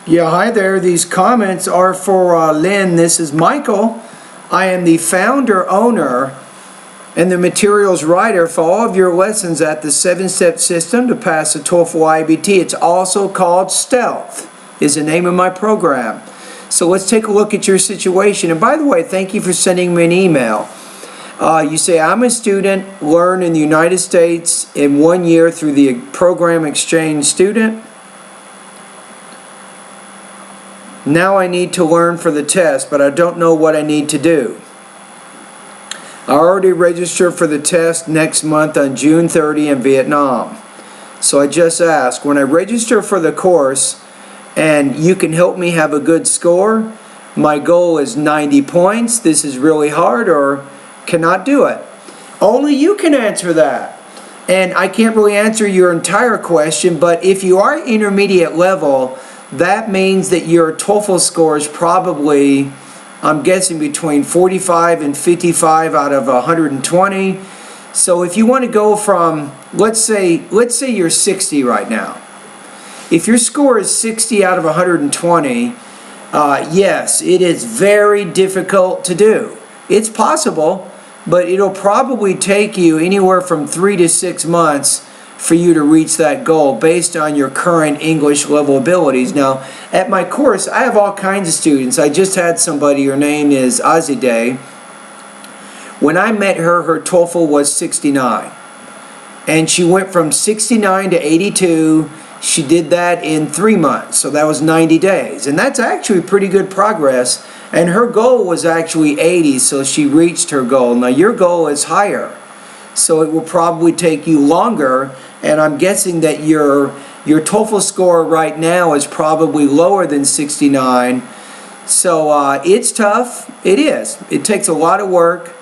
Yeah, hi there. These comments are for Lynn. This is Michael. I am the founder, owner, and the materials writer for all of your lessons at the 7-step system to pass the TOEFL IBT. It's also called Stealth, is the name of my program. So let's take a look at your situation. And by the way, thank you for sending me an email. You say, I'm a student, learn in the United States in 1 year through the program exchange student. Now I need to learn for the test, but I don't know what I need to do. I already registered for the test next month on June 30 in Vietnam. So I just asked, when I register for the course and you can help me have a good score, my goal is 90 points, this is really hard, or cannot do it? Only you can answer that. And I can't really answer your entire question, but if you are intermediate level, that means that your TOEFL score is probably, I'm guessing, between 45 and 55 out of 120. So if you want to go from, let's say you're 60 right now. If your score is 60 out of 120, yes, it is very difficult to do. It's possible, but it'll probably take you anywhere from 3 to 6 months for you to reach that goal based on your current English level abilities. Now, at my course, I have all kinds of students. I just had somebody, her name is Azide. When I met her, her TOEFL was 69. And she went from 69 to 82. She did that in 3 months, so that was 90 days. And that's actually pretty good progress. And her goal was actually 80, so she reached her goal. Now, your goal is higher, so it will probably take you longer. And I'm guessing that your TOEFL score right now is probably lower than 69. So it's tough. It is. It takes a lot of work,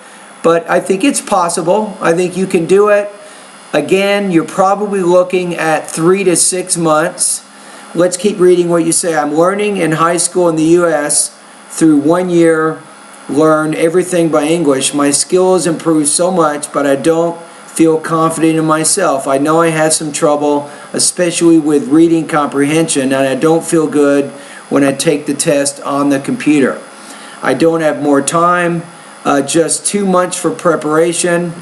but I think it's possible. I think you can do it. Again, you're probably looking at 3 to 6 months. Let's keep reading what you say. I'm learning in high school in the U.S. through 1 year, learn everything by English. My skills improved so much, but I don't feel confident in myself. I know I had some trouble, especially with reading comprehension, and I don't feel good when I take the test on the computer. I don't have more time, just 2 months for preparation.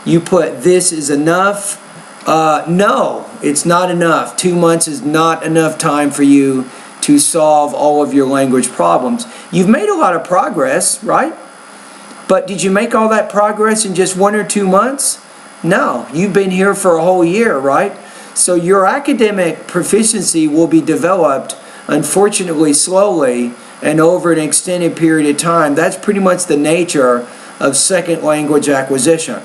You put this is enough. No, it's not enough. 2 months is not enough time for you to solve all of your language problems. You've made a lot of progress, right? But did you make all that progress in just 1 or 2 months? No, you've been here for a whole year, right? So your academic proficiency will be developed, unfortunately, slowly and over an extended period of time. That's pretty much the nature of second language acquisition.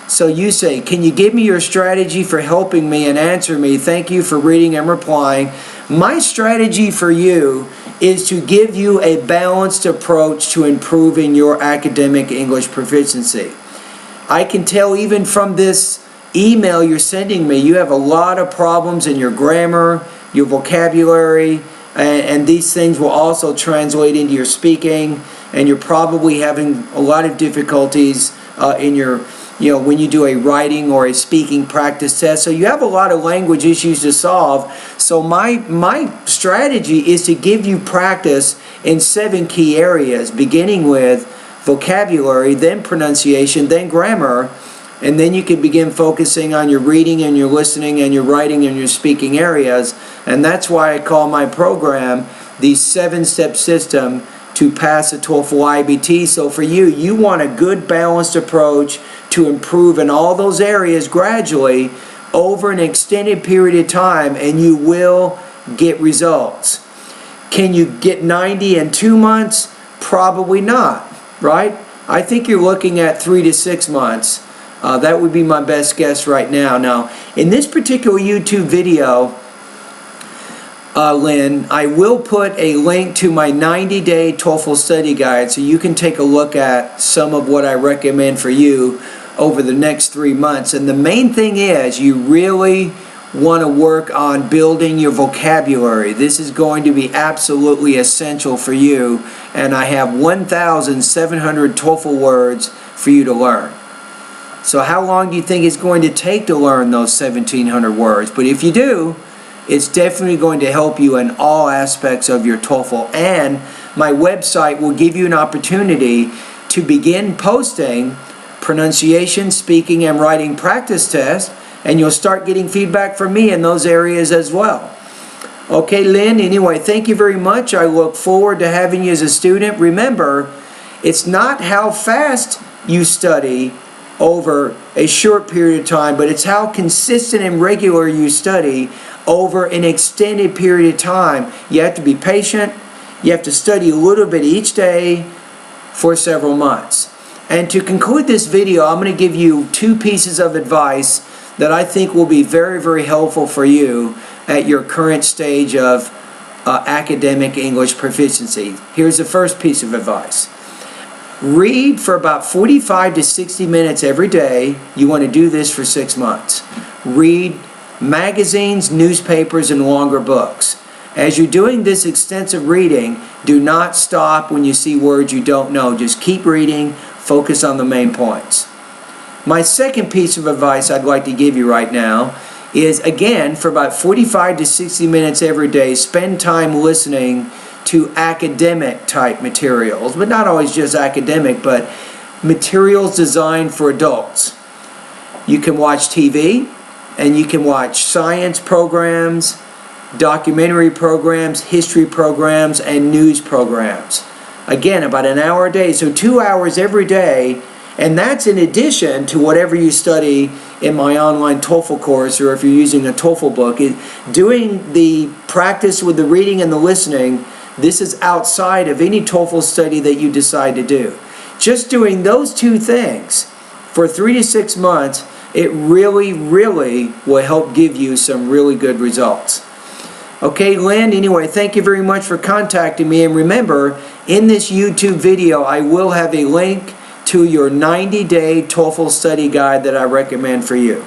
So you say, can you give me your strategy for helping me and answer me? Thank you for reading and replying. My strategy for you is to give you a balanced approach to improving your academic English proficiency. I can tell even from this email you're sending me, you have a lot of problems in your grammar, your vocabulary, and these things will also translate into your speaking, and you're probably having a lot of difficulties in your, when you do a writing or a speaking practice test. So you have a lot of language issues to solve. So my strategy is to give you practice in 7 key areas, beginning with vocabulary, then pronunciation, then grammar, and then you can begin focusing on your reading and your listening and your writing and your speaking areas. And that's why I call my program the 7-step system to pass the TOEFL IBT. So for you, you want a good balanced approach to improve in all those areas gradually over an extended period of time, and you will get results. Can you get 90 in 2 months? Probably not, right? I think you're looking at 3 to 6 months. That would be my best guess right now. Now, in this particular YouTube video, Lynn, I will put a link to my 90-day TOEFL study guide so you can take a look at some of what I recommend for you over the next 3 months. And the main thing is you really want to work on building your vocabulary. This is going to be absolutely essential for you, and I have 1,700 TOEFL words for you to learn. So how long do you think it's going to take to learn those 1,700 words? But if you do, It's definitely going to help you in all aspects of your TOEFL, and my website will give you an opportunity to begin posting pronunciation, speaking, and writing practice tests, and you'll start getting feedback from me in those areas as well. Okay, Lynn, anyway, thank you very much. I look forward to having you as a student. Remember, it's not how fast you study over a short period of time, but it's how consistent and regular you study over an extended period of time. You have to be patient. You have to study a little bit each day for several months. And to conclude this video, I'm going to give you 2 pieces of advice that I think will be very, very helpful for you at your current stage of academic English proficiency. Here's the first piece of advice. Read for about 45 to 60 minutes every day. You want to do this for 6 months. Read magazines, newspapers, and longer books. As you're doing this extensive reading, do not stop when you see words you don't know. Just keep reading. Focus on the main points. My second piece of advice I'd like to give you right now is, again, for about 45 to 60 minutes every day, spend time listening to academic type materials, but not always just academic, but materials designed for adults. You can watch TV, and you can watch science programs, documentary programs, history programs, and news programs. Again, about an hour a day, so 2 hours every day, and that's in addition to whatever you study in my online TOEFL course, or if you're using a TOEFL book. Doing the practice with the reading and the listening, this is outside of any TOEFL study that you decide to do. Just doing those 2 things for 3 to 6 months, it really, really will help give you some really good results. Okay, Lynn, anyway, thank you very much for contacting me. And remember, in this YouTube video, I will have a link to your 90-day TOEFL study guide that I recommend for you.